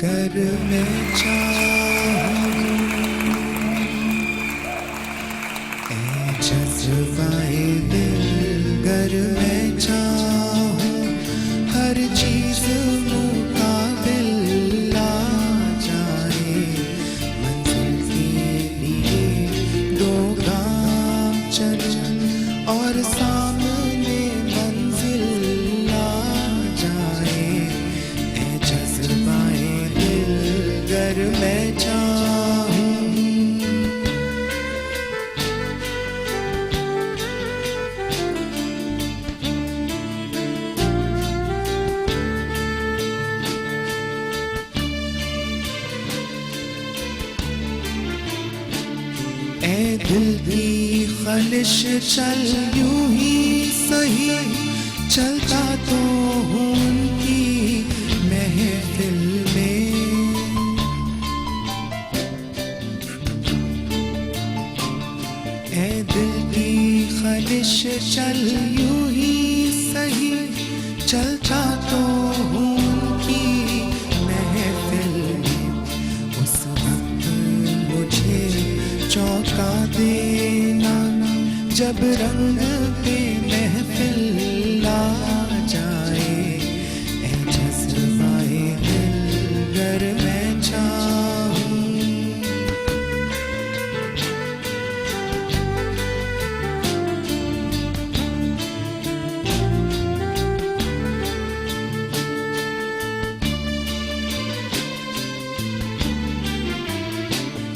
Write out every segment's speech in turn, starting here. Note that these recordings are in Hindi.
घर में चाहूं ए जज्बाए दिल घर में चाहूं हर चीज मुकाबिल ला जाए मंजिल के लिए दो गाम चलूं और सामने मंजिल ला जाए ए जज्बाए दिल घर में चाहूं ए दिल की ख्वाहिश चल यूं ही सही चलता तो हूं उनकी महफिल में ए दिल की ख्वाहिश चल यूं ही सही चलता तो हूं उनकी महफिल में उस वक्त मुझे चौंका देना जब रंग पे महफिल ला जाए ए जज्बाए दिल घर में चाहूं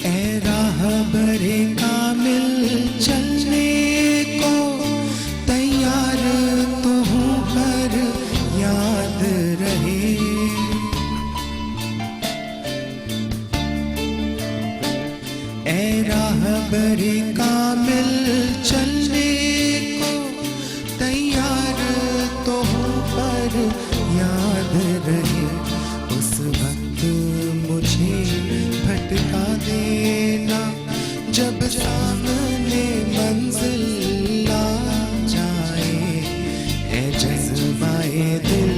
ए राहबरे कामिल चलने को तैयार तो हूँ पर याद रहे ए राहबरे कामिल चलने को तैयार तो हूँ पर याद रहे उस वक्त मुझे भटका देना जब सामने मंजिल ला जाए ए जज्बाए दिल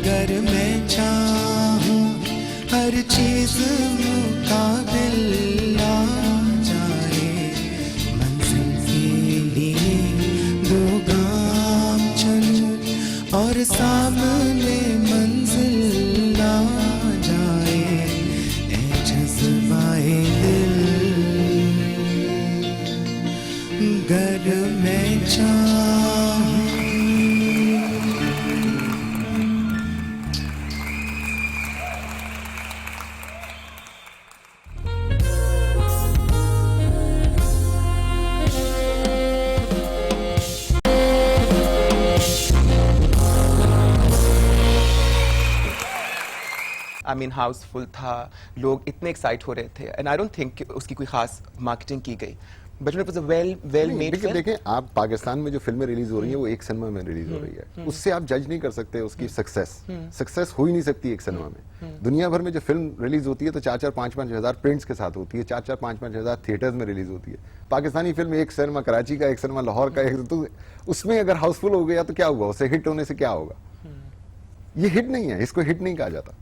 घर में चाहूं हर चीज मुकाबिल ला जाए मंजिल के लिए दो गाम चलूं और सामने मंजिल ला जाए ए जज्बाए दिल घर में चाहूं आई मीन हाउसफुल था, लोग इतने एक्साइट हो रहे थे एंड आई डोंट थिंक उसकी कोई खास मार्केटिंग की गई but it was a well made film. देखें आप पाकिस्तान में जो फिल्में रिलीज हो रही हैं वो एक सिनेमा में रिलीज हो रही है, उससे आप जज नहीं कर सकते उसकी सक्सेस हो ही नहीं सकती एक सिनेमा में। दुनिया भर में जो फिल्म रिलीज होती है तो 4-5 हजार प्रिंट्स के साथ होती है, 4-5 हजार थिएटर्स में रिलीज होती है। पाकिस्तानी फिल्म एक सिनेमा कराची का, एक सिनेमा लाहौर का, एक तो उसमें अगर हाउसफुल हो गया तो क्या हुआ, उसे हिट होने से क्या होगा? ये हिट नहीं है, इसको हिट नहीं कहा जाता।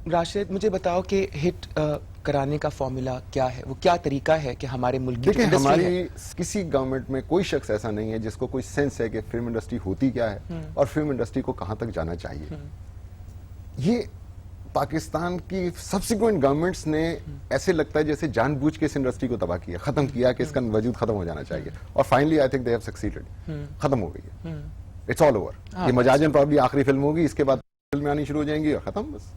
राशिद मुझे बताओ कि हिट कराने का फॉर्मूला क्या है, वो क्या तरीका है कि हमारे मुल्क की देखिए इंडस्ट्री हमारी है? किसी गवर्नमेंट में कोई शख्स ऐसा नहीं है जिसको कोई सेंस है कि फिल्म इंडस्ट्री होती क्या है और फिल्म इंडस्ट्री को कहां तक जाना चाहिए। ये पाकिस्तान की सब्सिक्वेंट गवर्नमेंट्स ने ऐसे लगता है जैसे जानबूझ के इस इंडस्ट्री को तबाह किया, खत्म किया कि इसका वजूद खत्म हो जाना चाहिए और finally I think they have succeeded, खत्म हो गई है, इट्स ऑल ओवर। ये मजाजन प्रॉब्ली आखिरी फिल्म होगी, इसके बाद फिल्में आनी शुरू हो जाएंगी और खत्म, बस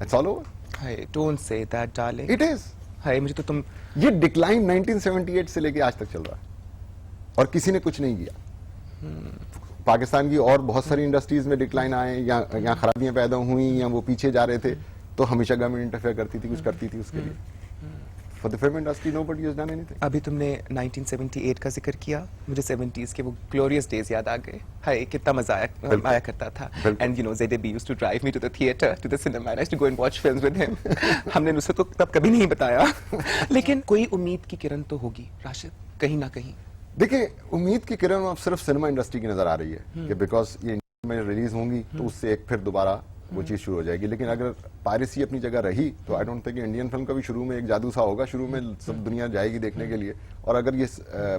it's all over. Hi don't say that darling, it is. Hi मुझे तो तुम ये डिक्लाइन 1978 से लेके आज तक चल रहा है और किसी ने कुछ नहीं किया। पाकिस्तान की और बहुत सारी इंडस्ट्रीज में डिक्लाइन आए या यहाँ खराबियां पैदा हुई या वो पीछे जा रहे थे तो हमेशा गवर्नमेंट इंटरफेयर करती थी, कुछ करती थी उसके लिए। For the film industry nobody has done anything. अभी तुमने 1978 का जिक्र किया, मुझे 70s के वो ग्लोरियस डेज याद आ गए। हाय कितना मजा आया करता था। And you know ZAB used to drive me to the theater, to the cinema, and I used to go and watch films with him. हमने उसे तो तब कभी नहीं बताया लेकिन कोई उम्मीद की किरण तो होगी राशिद, कहीं ना कहीं। देखिए उम्मीद की किरण अब सिर्फ सिनेमा इंडस्ट्री की नजर आ रही है कि बिकॉज ये में रिलीज होंगी तो उससे एक फिर दोबारा वो चीज शुरू हो जाएगी। लेकिन अगर पायरेसी अपनी जगह रही तो I don't think Indian film का भी शुरू में एक जादू सा होगा, शुरू में सब दुनिया जाएगी देखने के लिए, और अगर ये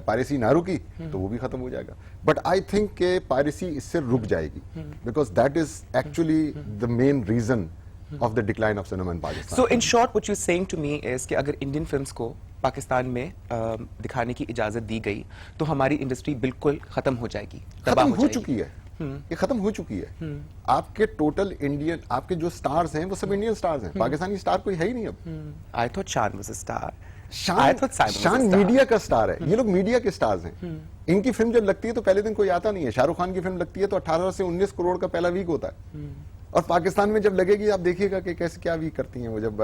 पायरेसी ना रुकी तो वो भी खत्म हो जाएगा। बट आई थिंक के पायरेसी इससे रुक जाएगी, because that is actually the main reason of the decline of cinema in Pakistan. So in short, what you're saying to me is कि अगर इंडियन फिल्म्स को पाकिस्तान में दिखाने की इजाजत दी गई तो हमारी इंडस्ट्री बिल्कुल खत्म हो जाएगी, तबाह खत्म हो जाएगी। चुकी है, ये खत्म हो चुकी है। आपके टोटल इंडियन, आपके जो स्टार्स हैं वो सब इंडियन स्टार्स हैं, पाकिस्तानी स्टार कोई है ही नहीं अब। I thought Shan was a star. I शान thought Simon was a शान star. मीडिया का स्टार है, ये लोग मीडिया के स्टार्स हैं। इनकी फिल्म जब लगती है तो पहले दिन कोई आता नहीं है। शाहरुख खान की फिल्म लगती है तो 18 से 19 करोड़ का पहला वीक होता है, और पाकिस्तान में जब लगेगी आप देखिएगा कि कैसे क्या वीक करती हैं वो जब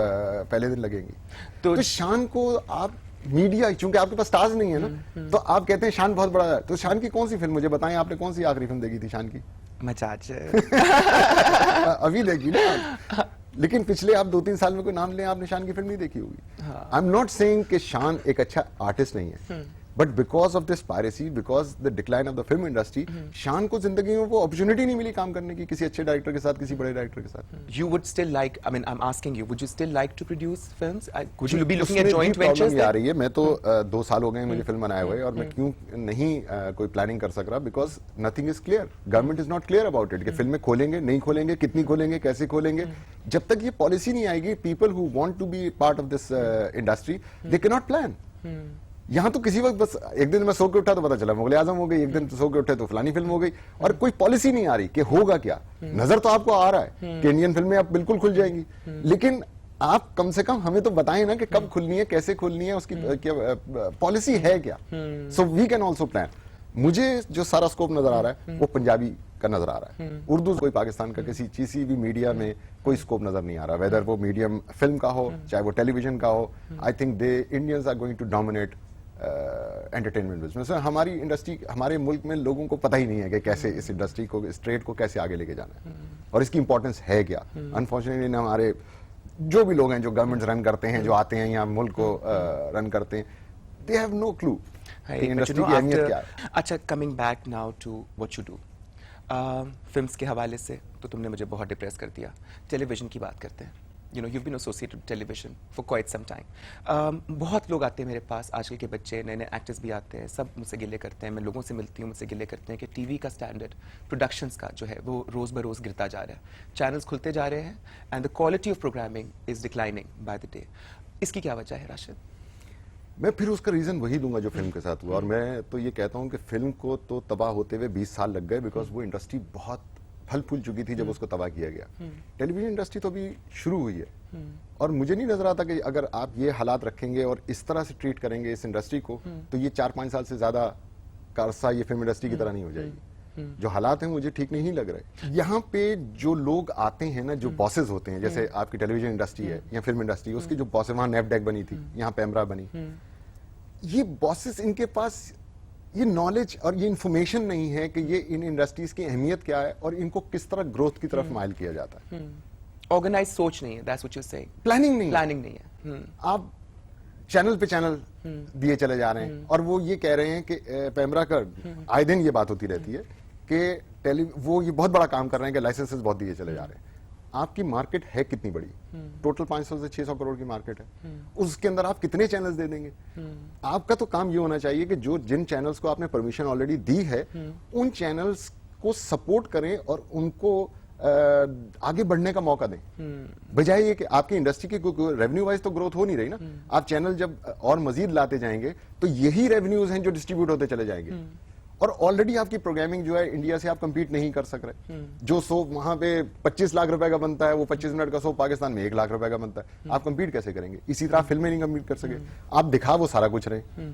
पहले दिन लगेंगी। तो शान को आप मीडिया, चूंकि आपके पास स्टार्स नहीं है ना, तो आप कहते हैं शान बहुत बड़ा है। तो शान की कौन सी फिल्म, मुझे बताएं आपने कौन सी आखिरी फिल्म देखी थी शान की? मजाज। अभी देखी ना, लेकिन पिछले आप 2-3 साल में कोई नाम लें, आपने शान की फिल्म नहीं देखी होगी। आई एम नॉट सेइंग कि शान एक अच्छा आर्टिस्ट नहीं है, but because of this piracy, because the decline of the film industry, शान को जिंदगी में वो अपॉर्चुनिटी नहीं मिली काम करने की किसी अच्छे डायरेक्टर के साथ, किसी बड़े डायरेक्टर के साथ। You would still like, I mean, I'm asking you, would you still like to produce films? Would you be looking at उसमें joint भी ventures? प्रॉब्लम ये आ रही है। मैं तो 2 साल हो गए मुझे फिल्म बनाए हुए, और मैं क्यों नहीं कोई प्लानिंग कर सक रहा, because nothing is clear, government is not clear about it कि फिल्में खोलेंगे नहीं खोलेंगे, कितनी खोलेंगे, कैसे खोलेंगे। जब तक ये पॉलिसी नहीं आएगी, people who want to be part of this industry, they can not plan. यहाँ तो किसी वक्त बस एक दिन मैं सो के उठा तो पता चला मुगल आजम हो गई, एक दिन सो के उठे तो फलानी फिल्म हो गई, और कोई पॉलिसी नहीं आ रही कि होगा क्या। नजर तो आपको आ रहा है कि इंडियन फिल्में अब बिल्कुल खुल जाएंगी, लेकिन आप कम से कम हमें तो बताएं ना कि कब खुलनी है, कैसे खुलनी है, उसकी क्या पॉलिसी है क्या, so we can also plan. मुझे जो सारा स्कोप नजर आ रहा है वो पंजाबी का नजर आ रहा है, उर्दू कोई पाकिस्तान का किसी भी मीडिया में कोई स्कोप नजर नहीं आ रहा, वेदर वो मीडियम फिल्म का हो चाहे वो टेलीविजन का हो। I think the Indians are going to dominate entertainment business. हमारी इंडस्ट्री, हमारे मुल्क में लोगों को पता ही नहीं है कि कैसे इस इंडस्ट्री को, इस ट्रेड को कैसे आगे लेके जाना है और इसकी इंपॉर्टेंस है क्या। अनफॉर्चुनेटली हमारे जो भी लोग हैं जो गवर्नमेंट रन करते हैं, जो आते हैं यहाँ मुल्क को रन करते हैं, they have no clue industry की अहमियत क्या है। अच्छा, coming back now to what you do, films के हवाले से तो तुमने मुझे बहुत डिप्रेस कर दिया। टेलीविजन की बात करते हैं। You know, you've been associated with television for quite some time. बहुत लोग आते हैं मेरे पास, आजकल के बच्चे, नए नए एक्टर्स भी आते हैं, सब मुझसे गिले करते हैं, मैं लोगों से मिलती हूँ, मुझसे गिले करते हैं कि टीवी का स्टैंडर्ड, प्रोडक्शंस का जो है वो रोज़ ब रोज़ गिरता जा रहा है, चैनल्स खुलते जा रहे हैं, and the quality of programming is declining by the day. इसकी क्या वजह है राशिद? मैं फिर उसका रीजन वही दूंगा जो फिल्म के साथ हुआ, और मैं तो ये कहता हूँ कि फिल्म को तो तबाह होते हुए 20 साल लग गए, बिकॉज वो इंडस्ट्री बहुत फल फूल चुकी थी जब उसको तबाह किया गया। टेलीविजन इंडस्ट्री तो अभी शुरू हुई है, और मुझे नहीं नजर आता कि अगर आप ये हालात रखेंगे और इस तरह से ट्रीट करेंगे इस इंडस्ट्री को, तो ये 4-5 साल से ज्यादा का अरसा ये फिल्म इंडस्ट्री की तरह नहीं हो जाएगी। जो हालात हैं मुझे ठीक नहीं लग रहे। यहाँ पे जो लोग आते हैं ना, जो बॉसेस होते हैं, जैसे आपकी टेलीविजन इंडस्ट्री है या फिल्म इंडस्ट्री, उसकी जो बॉसेस, वहां नेपडेक बनी थी, यहाँ पैमरा बनी, ये बॉसेस, इनके पास ये नॉलेज और ये इंफॉर्मेशन नहीं है कि ये इन इंडस्ट्रीज की अहमियत क्या है और इनको किस तरह ग्रोथ की तरफ माइल किया जाता है। ऑर्गेनाइज सोच नहीं है, that's what you are saying. Planning नहीं, प्लानिंग नहीं है। आप चैनल पे चैनल दिए चले जा रहे हैं, और वो ये कह रहे हैं कि पैमरा का आए दिन ये बात होती रहती है कि वो ये बहुत बड़ा काम कर रहे हैं कि लाइसेंसेस बहुत दिए चले जा रहे हैं। आपकी मार्केट है कितनी बड़ी, टोटल 500 से 600 करोड़ की मार्केट है, उसके अंदर आप कितने चैनल्स दे देंगे? आपका तो काम ये होना चाहिए कि जिन चैनल्स को आपने परमिशन ऑलरेडी दी है, उन चैनल्स को सपोर्ट करें और उनको आगे बढ़ने का मौका दें, बजाय ये कि आपकी इंडस्ट्री की रेवेन्यू वाइज तो ग्रोथ हो नहीं रही ना। आप चैनल जब और मजीद लाते जाएंगे तो यही रेवेन्यूज हैं जो डिस्ट्रीब्यूट होते चले जाएंगे, और ऑलरेडी आपकी प्रोग्रामिंग जो है इंडिया से आप कंपीट नहीं कर सक रहे। जो शो वहां पे 25 लाख रुपए का बनता है, वो 25 मिनट का शो पाकिस्तान में 1 लाख रुपए का बनता है। आप कंपीट कैसे करेंगे? इसी तरह फिल्में नहीं कंपीट कर सके, आप दिखा वो सारा कुछ रहे।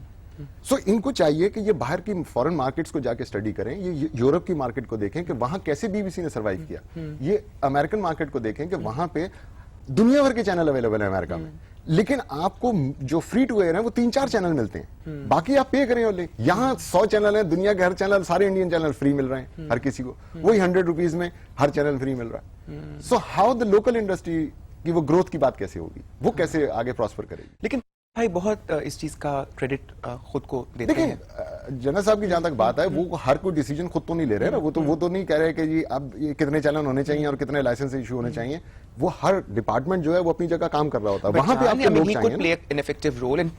सो इनको चाहिए कि ये बाहर की फॉरेन मार्केट्स को जाके स्टडी करें, ये यूरोप की मार्केट को देखें कि वहां कैसे बीबीसी ने सर्वाइव किया, ये अमेरिकन मार्केट को देखें कि वहां पे दुनिया भर के चैनल अवेलेबल है अमेरिका में, लेकिन आपको जो फ्री टू एयर है वो 3-4 चैनल मिलते हैं, बाकी आप पे करें और लें। यहाँ 100 चैनल है, दुनिया के हर चैनल, सारे इंडियन चैनल फ्री मिल रहे हैं हर किसी को, वही 100 रुपीज में हर चैनल फ्री मिल रहा है। So how the local industry की वो ग्रोथ की बात कैसे होगी, वो कैसे आगे प्रॉस्पर करेगी? लेकिन भाई बहुत इस चीज का क्रेडिट खुद को देते हैं। जनरल साहब की जहां तक बात है, वो हर कोई डिसीजन खुद तो नहीं ले रहे ना, वो तो नहीं कह रहे कि जी अब ये कितने चैनल होने चाहिए और कितने लाइसेंस इशू होने चाहिए। वो हर डिपार्टमेंट जो है वो अपनी जगह काम कर रहा होता है, वहां पे आपके लोग he could चाहिए play an effective role in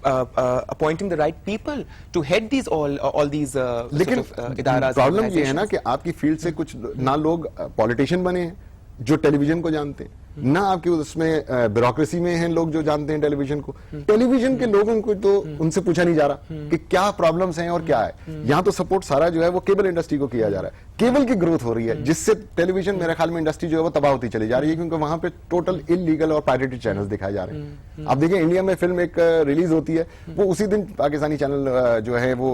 appointing the right people to head these all these लेकिन इदाराज। प्रॉब्लम ये है ना कि आपकी फील्ड से कुछ ना लोग पॉलिटिशियन बने हैं जो टेलीविजन को जानते हैं, ना आपके उसमें ब्यूरोक्रेसी में हैं लोग जो जानते हैं टेलीविजन को। टेलीविजन के लोगों को तो उनसे पूछा नहीं जा रहा कि क्या प्रॉब्लम्स हैं और क्या है। यहाँ तो सपोर्ट सारा जो है वो केबल इंडस्ट्री को किया जा रहा है। केबल की ग्रोथ हो रही है जिससे टेलीविजन मेरे ख्याल में इंडस्ट्री जो है वो तबाह होती चली जा रही है, क्योंकि वहां पे टोटल इलीगल और पायरेटेड चैनल्स दिखाए जा रहे हैं। आप देखिए इंडिया में फिल्म एक रिलीज होती है, वो उसी दिन पाकिस्तानी चैनल जो है वो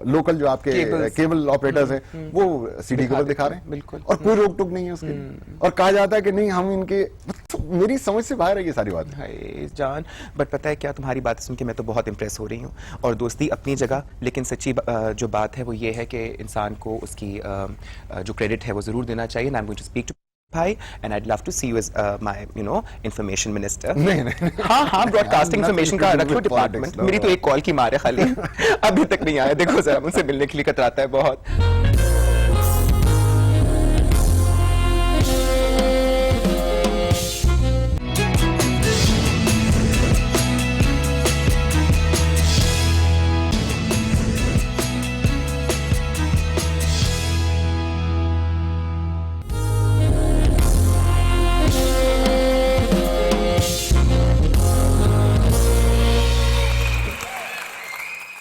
लोकल जो आपके केबल ऑपरेटर्स हैं वो सीडी केबल दिखा रहे हैं, बिल्कुल। और कोई रोक टोक नहीं है उसके। और कहा जाता है कि नहीं हम इनके, मेरी समझ से बाहर है ये सारी बात। हाय जान, बट पता है क्या, तुम्हारी बात सुन के मैं तो बहुत इंप्रेस हो रही हूँ। और दोस्ती अपनी जगह, लेकिन सच्ची जो बात है वो ये है कि इंसान को उसकी जो क्रेडिट है वो जरूर देना चाहिए। I am going to speak to भाई and I love to see you as my information minister. नहीं हाँ, ब्रॉडकास्टिंग इंफॉर्मेशन का रखो डिपार्टमेंट। मेरी तो एक कॉल की मार है खाली, अभी तक नहीं आया। देखो जरा, मुझसे मिलने के लिए कतराता है बहुत।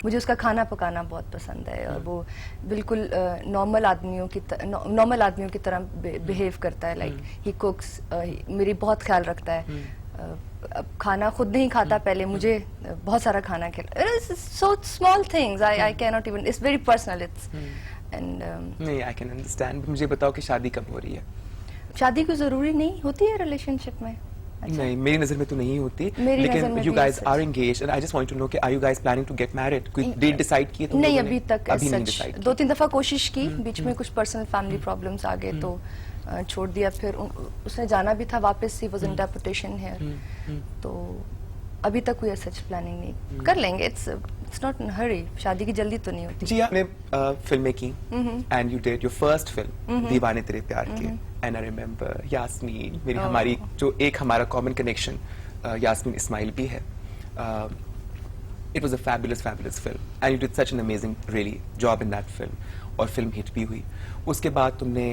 मुझे उसका खाना पकाना बहुत पसंद है और वो बिल्कुल नॉर्मल आदमियों की तरह बिहेव करता है। लाइक ही कुक्स, मेरी बहुत ख्याल रखता है। अब खाना खुद नहीं खाता पहले, मुझे बहुत सारा खाना खिला। So small things I can not even, it's very personal, it's and नहीं, आई कैन अंडरस्टैंड। मुझे बताओ कि शादी कब हो रही है? शादी को जरूरी नहीं होती है रिलेशनशिप में। नहीं, मेरी नजर में तो नहीं होती, मेरी नजर लेकिन में यू भी गाइस ऐसा are engaged and I just want to know कि are you guys planning to get married? कोई डेट डिसाइड की है तुम नहीं, लोगों ने? अभी तक अभी नहीं सच डिसाइड। 2-3 दफा कोशिश की, बीच में कुछ पर्सनल फैमिली प्रॉब्लम्स आ गए तो छोड़ दिया। फिर उसने जाना भी था वापस, he was in deputation here, तो अभी तक कोई सच प्लानिंग नहीं। कर लेंगे, इट्स नॉट इन हरी। शादी की जल्दी तो नहीं होती। जी, आपने फिल्में की and you did your first film दीवाने तेरे प्यार के, एंड आई रिमेंबर यास्मीन, मेरी हमारी जो एक हमारा कॉमन कनेक्शन यास्मीन इस्माइल भी है। It was a fabulous film and you did such an amazing really job in that film, और फिल्म हिट भी हुई। उसके बाद तुमने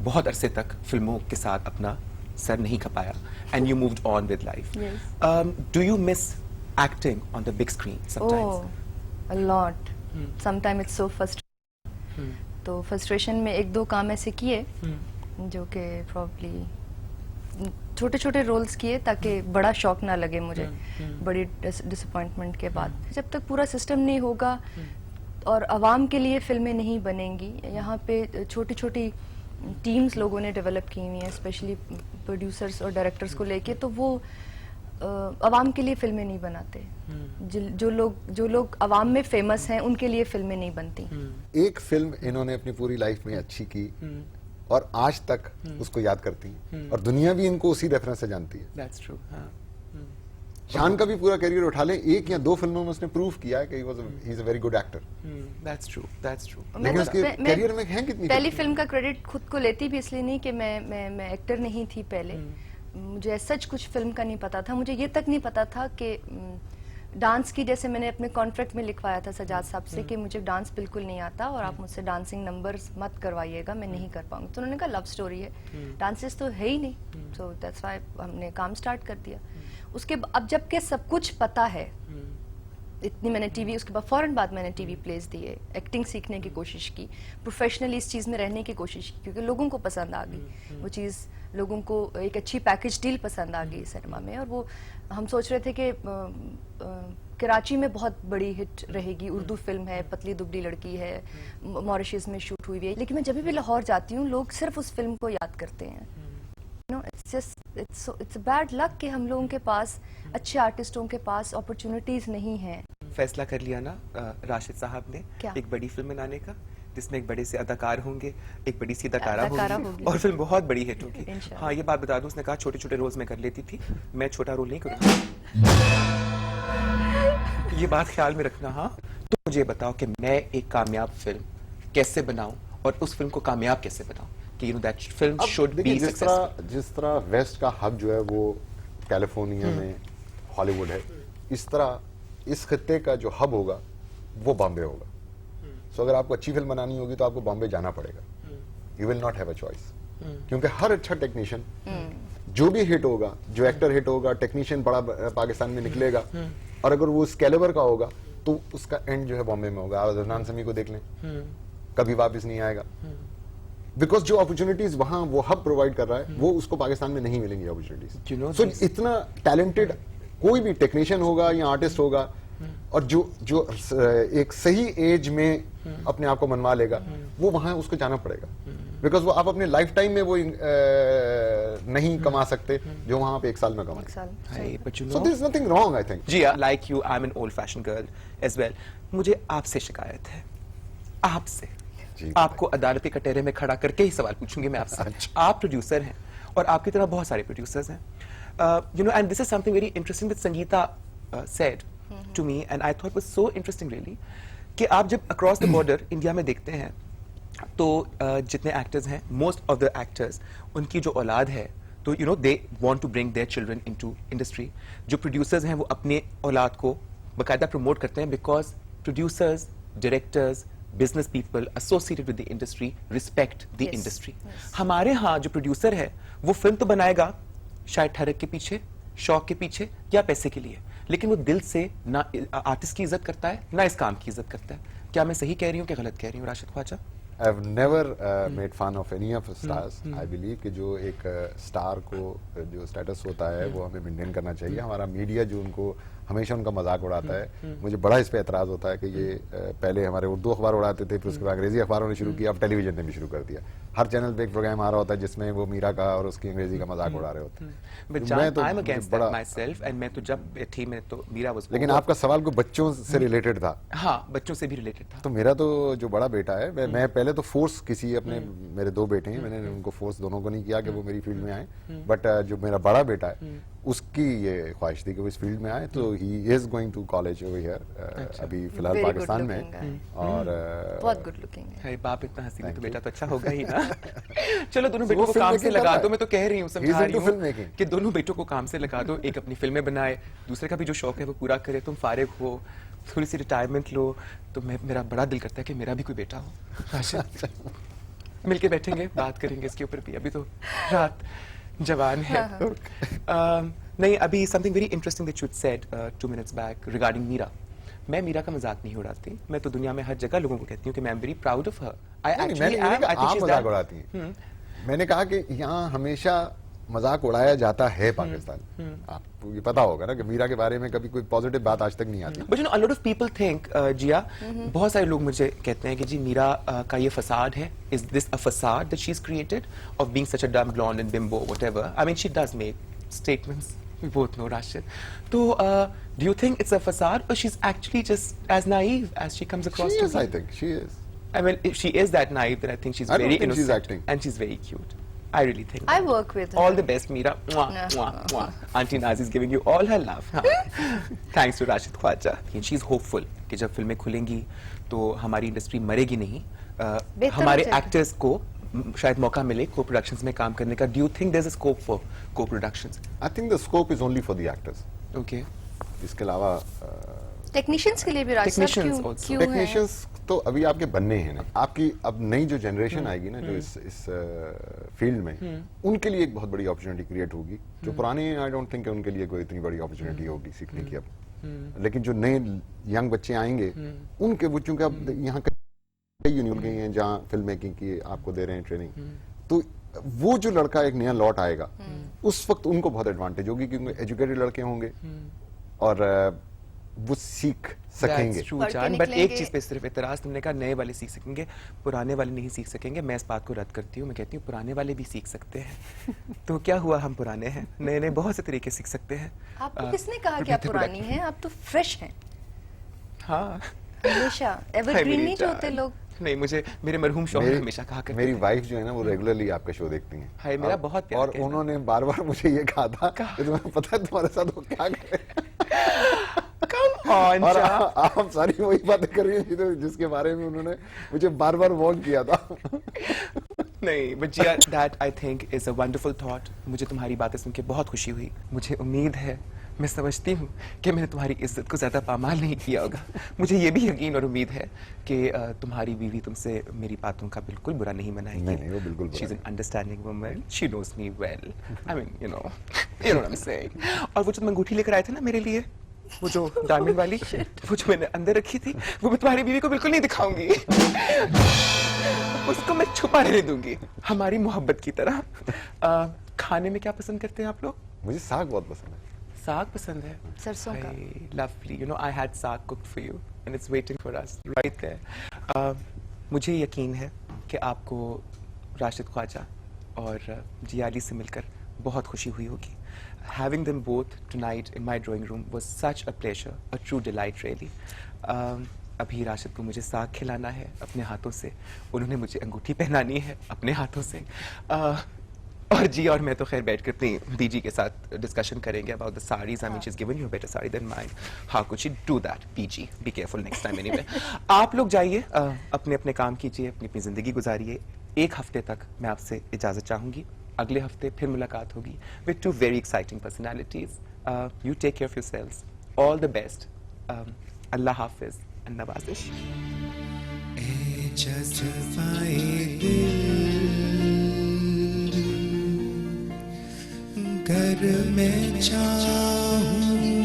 बहुत अरसे तक फिल्मों के साथ अपना सर नहीं खपाया and you moved on with life. Do you miss acting on the big screen sometimes? Oh, a lot. Sometimes it's so frustrating. तो frustration में 1-2 काम ऐसे किए जो कि probably छोटे-छोटे रोल्स किए ताकि बड़ा शॉक ना लगे मुझे बड़ी डिसअपॉइंटमेंट के बाद। जब तक पूरा सिस्टम नहीं होगा और आवाम के लिए फिल्में नहीं बनेंगी, यहाँ पे छोटी-छोटी टीम्स लोगों ने डेवलप की हुई हैं, स्पेशली प्रोड्यूसर्स और डायरेक्टर्स को लेके, तो वो अवाम के लिए फिल्में नहीं बनाते। जो लोग अवाम में फेमस हैं उनके लिए फिल्में नहीं बनती। एक फिल्म इन्होंने अपनी पूरी लाइफ में अच्छी की और आज तक उसको याद करती है और दुनिया भी इनको उसी रेफरेंस से जानती है। That's true. शान का भी पूरा करियर उठा ले, 1 या 2 फिल्मों में उसने प्रूव किया है कि he is a very good actor. That's true. That's true. लेकिन उसके करियर में हैं कितनी पहली फिल्म का क्रेडिट खुद को लेती भी इसलिए नहीं कि मैं एक्टर नहीं थी पहले। मुझे सच कुछ फिल्म का नहीं पता था। मुझे ये तक नहीं पता था कि डांस की, जैसे मैंने अपने कॉन्ट्रैक्ट में लिखवाया था सजाद साहब से कि मुझे डांस बिल्कुल नहीं आता और आप मुझसे डांसिंग नंबर्स मत करवाइएगा, मैं नहीं कर पाऊंगी। तो उन्होंने कहा लव स्टोरी है, डांसेस तो है ही नहीं, सो दैट्स व्हाई हमने काम स्टार्ट कर दिया। उसके अब जबकि सब कुछ पता है, इतनी मैंने टीवी, उसके बाद फौरन बाद मैंने टीवी प्लेस दिए, एक्टिंग सीखने की कोशिश की, प्रोफेशनली इस चीज़ में रहने की कोशिश की, क्योंकि लोगों को पसंद आ गई वो चीज़, लोगों को एक अच्छी पैकेज डील पसंद आ गई सिनेमा में। और वो हम सोच रहे थे कि कराची में बहुत बड़ी हिट रहेगी, उर्दू फिल्म है, पतली दुबली लड़की है, मॉरिशस में शूट हुई है, लेकिन मैं जब भी लाहौर जाती हूँ लोग सिर्फ उस फिल्म को याद करते हैं। इट्स बैड लक कि हम लोगों के पास, अच्छे आर्टिस्टों के पास अपॉर्चुनिटीज नहीं है। फैसला कर लिया ना राशिद साहब ने क्या? एक बड़ी फिल्म बनाने का, जिसमें एक बड़े से अदाकार होंगे, एक बड़ी सी अदाकारा अदाकारा होगी होगी। और फिल्म बहुत बड़ी हिट होगी। इंशाल्लाह। हाँ, ये बात बता दूं, उसने कहा छोटे-छोटे रोल्स में कर लेती थी, मैं छोटा रोल नहीं करूँगा। ये बात ख्याल में रखना। हाँ, मुझे बताओ कि मैं एक कामयाब फिल्म कैसे बनाऊं और उस फिल्म को कामयाब कैसे बनाऊं कि दैट फिल्म शुड देखिए, बी सक्सेसफुल। जिस तरह वेस्ट का हब जो है वो कैलिफोर्निया में हॉलीवुड है, इस तरह इस खित्ते का जो हब होगा वो बॉम्बे होगा। सो अगर आपको अच्छी फिल्म बनानी होगी तो आपको बॉम्बे जाना पड़ेगा। You will not have a choice, क्योंकि हर अच्छा टेक्नीशियन जो भी हिट होगा, जो एक्टर हिट होगा, टेक्नीशियन बड़ा पाकिस्तान में निकलेगा, और अगर वो उस कैलिबर का होगा तो उसका एंड जो है बॉम्बे में होगा। आप अदनान समी को देख लें, कभी वापस नहीं आएगा, बिकॉज जो अपॉर्चुनिटीज वहां वो हब प्रोवाइड कर रहा है वो उसको पाकिस्तान में नहीं मिलेंगी अपॉर्चुनिटीज। सो इतना टैलेंटेड कोई भी टेक्नीशियन होगा या आर्टिस्ट होगा, और जो एक सही एज में अपने आप को मनवा लेगा, वो वहां उसको जाना पड़ेगा, बिकॉज वो आप अपने लाइफ टाइम में वो नहीं कमा सकते जो वहां पे एक साल में कमाए। Hey, but you so know, there is nothing wrong, I think. Gia, like you, I'm an old-fashioned girl as well. मुझे आपसे शिकायत है, आपसे। जी, आपको अदालती कटहरे में खड़ा करके ही सवाल पूछूंगी मैं आपसे। आप प्रोड्यूसर हैं और आपकी तरह बहुत सारे प्रोड्यूसर्स हैं। You know, and this is something very interesting that Sangeeta said to me, and I thought was so interesting really, कि आप जब across the border इंडिया में देखते हैं तो जितने एक्टर्स हैं, मोस्ट ऑफ द एक्टर्स, उनकी जो औलाद है, तो you know they want to bring their children into industry. जो प्रोड्यूसर्स हैं वो अपने औलाद को बाकायदा प्रमोट करते हैं, because producers, directors, business people associated with the industry respect the Yes, industry. yes. हमारे यहाँ जो प्रोड्यूसर है वो फिल्म तो बनाएगा शायद ठहरक के पीछे, शौक के पीछे या पैसे के लिए, लेकिन वो दिल से ना आर्टिस्ट की इज्जत करता है ना इस काम की इज्जत करता है। क्या मैं सही कह रही हूँ कि गलत कह रही हूँ Rashid Khwaja? I've never made fun of any of the stars. I believe कि जो एक स्टार को जो स्टेटस होता है वो हमें मेंटेन करना चाहिए। हमारा मीडिया जो उनको हमेशा उनका मजाक उड़ाता है, मुझे बड़ा इस पे एतराज होता है कि ये पहले हमारे उर्दू अखबार उड़ाते थे, फिर उसके बाद अंग्रेजी अखबारों ने शुरू किया, अब टेलीविजन ने भी शुरू कर दिया। हर चैनल पे एक प्रोग्राम आ रहा होता है जिसमें वो मीरा का और उसकी अंग्रेजी का मजाक उड़ा रहे होते हैं। But तो John, मैं तो I'm मुझे against that myself, and मैं तो जब थी मैं तो मीरा was लेकिन over। आपका सवाल को बच्चों से रिलेटेड था, हाँ, बच्चों से भी रिलेटेड था। तो मेरा तो जो बड़ा बेटा है, मैं पहले तो फोर्स किसी अपने मेरे दो बेटे हैं, मैंने उनको फोर्स दोनों को नहीं किया कि वो मेरी फील्ड में आए, बट जो मेरा बड़ा बेटा है उसकी ये ख्वाहिश थी कि वो इस फील्ड में आए, तो he is going to college over here, अभी फिलहाल Very good पाकिस्तान में looking है, guy. और बहुत गुड लुकिंग है। अरे बाप इतना हंसी में तो Thank बेटा you. तो अच्छा होगा ही ना। चलो दोनों So बेटों वो को film काम making से कर लगा रहा दो, है। मैं तो कह रही हूँ, He समझा is रही into हूँ film making. कि दोनों बेटों को काम से लगा दो, एक अपनी फिल्में बनाए, दूसरे का भी जो शौक है वो पूरा करे, तुम फारिग हो, थोड़ी सी रिटायरमेंट लो, तो मेरा बड़ा दिल करता है कि मेरा भी कोई बेटा हो। मिलके बैठेंगे, बात करेंगे इसके ऊपर भी, अभी तो रात जवान है। नहीं, अभी something very interesting that you said 2 minutes back regarding Meera. मैं मीरा का मजाक नहीं उड़ाती, मैं तो दुनिया में हर जगह लोगों को कहती हूँ कि मैं am very proud of her. I actually मैंने एम, आई थिंक आप शी इज मजाक उड़ाती हैं, मैंने कहा कि यहाँ हमेशा मजाक उड़ाया जाता है पाकिस्तान। आपको ये पता होगा ना कि मीरा के बारे में कभी कोई पॉजिटिव बात आज तक नहीं आती। But you know a lot of people think, Jiya, बहुत सारे लोग मुझे कहते हैं कि जी मीरा का ये फसाद है, is this a facade that she is created of being such a dumb blonde and bimbo whatever. I mean she does make statements, we both know Rashid. So do you think it's a facade or she's actually just as naive as she comes across She to is, be? I think she is. I mean, if she is that naive, then I think she's I don't very think she's innocent acting. and she's very cute. I really think. I that. work with her. All the best, Meera. Mwah, mwah, mwah. Auntie Nazi is giving you all her love. Thanks to Rashid Khwaja. She's hopeful कि जब फिल्में खुलेंगी तो हमारी इंडस्ट्री मरेगी नहीं, हमारे चलेगा। एक्टर्स को शायद मौका मिले को प्रोडक्शंस में काम करने का। Do you think there's a scope for co-productions? I think the scope is only for the actors. Okay. इसके अलावा टेक्नीशियंस के लिए भी रास्ता Technicians क्यों also. क्यों है? टेक्नीशियंस तो अभी आपके बनने हैं ना, आपकी अब नई जो जनरेशन आएगी ना जो इस फील्ड में, उनके लिए एक बहुत बड़ी अपॉर्चुनिटी क्रिएट होगी। जो पुराने आई डोंट थिंक उनके लिए कोई इतनी बड़ी अपॉर्चुनिटी होगी सीखने की अब। लेकिन जो नए यंग बच्चे आएंगे उनके वो चूंकि अब यहाँ कई यूनियन गई हैं जहाँ फिल्म मेकिंग की आपको दे रहे हैं ट्रेनिंग, तो वो जो लड़का एक नया लौट आएगा उस वक्त उनको बहुत एडवांटेज होगी क्योंकि एजुकेटेड लड़के होंगे और वो सीख सकेंगे। That's true, पढ़ के जान, बट एक निकलेंगे। चीज पे सिर्फ इतराज, तुमने कहा नए वाले सीख सकेंगे, पुराने वाले नहीं सीख सकेंगे। मैं इस बात को रद्द करती हूँ, मैं कहती हूँ पुराने वाले भी सीख सकते हैं। तो क्या हुआ, हम पुराने हैं, नए नए बहुत से तरीके सीख सकते हैं। आपको किसने कहा कि आप पुरानी हैं? आप तो फ्रेश हैं हाँ, हमेशा। हाय एवरग्रीन मेरी नहीं जो होते जान। लोग। नहीं, मुझे मेरे मरहूम शौहर हमेशा कहा करते मेरी थे। वाइफ जो है ना वो रेगुलरली आपका शो देखती हैं। हाय, मेरा और- बहुत प्यार और कहना। उन्होंने बार बार मुझे ये कहा था कि तुम्हें पता है तुम्हारे साथ वो क्या करे। कौन और सा? आप सारी वही बातें कर रही हैं जिसके बारे में उन्होंने मुझे बार बार वार्न किया था। नहीं, but Jia, that I think is a wonderful thought. मुझे तुम्हारी बातें सुन के बहुत खुशी हुई। मुझे उम्मीद है, मैं समझती हूँ कि मैंने तुम्हारी इज्जत को ज़्यादा पामाल नहीं किया होगा। मुझे ये भी यकीन और उम्मीद है कि तुम्हारी बीवी तुमसे मेरी बातों का बिल्कुल बुरा नहीं मनाएगी। नहीं, वो बिल्कुल बुरा She's an नहीं। understanding woman. She knows me well. I mean, you know what I'm saying. और वो जो तुम अंगूठी लेकर आए थे ना मेरे लिए, वो जो डायमंड वाली, वो जो मैंने अंदर रखी थी, वो मैं तुम्हारी बीवी को बिल्कुल नहीं दिखाऊंगी। उसको मैं छुपा रहने दूंगी, हमारी मोहब्बत की तरह। खाने में क्या पसंद करते हैं आप लोग? मुझे साग बहुत पसंद है। साग पसंद है? सरसों का। Lovely. You know, I had saag cooked for you, and it's waiting for us right there. मुझे यकीन है कि आपको राशिद ख्वाजा और जियाली से मिलकर बहुत खुशी हुई होगी। Having them both tonight in my drawing room was such a pleasure, a true delight really. अभी राशिद को मुझे साग खिलाना है अपने हाथों से, उन्होंने मुझे अंगूठी पहनानी है अपने हाथों से, और जी और मैं तो खैर बैठ कर अपनी बीजी के साथ डिस्कशन करेंगे about the sarees. I mean, she's given you a better saree than mine. How could she do that? BG, be careful next time anyway. आप लोग जाइए, अपने अपने काम कीजिए, अपनी अपनी जिंदगी गुजारिए। एक हफ्ते तक मैं आपसे इजाजत चाहूंगी। अगले हफ्ते फिर मुलाकात होगी with two very exciting personalities. You take care of yourselves. All the best. Allah Hafiz and Nawazish. ए जज्बाए दिल, गर मैं चाहूं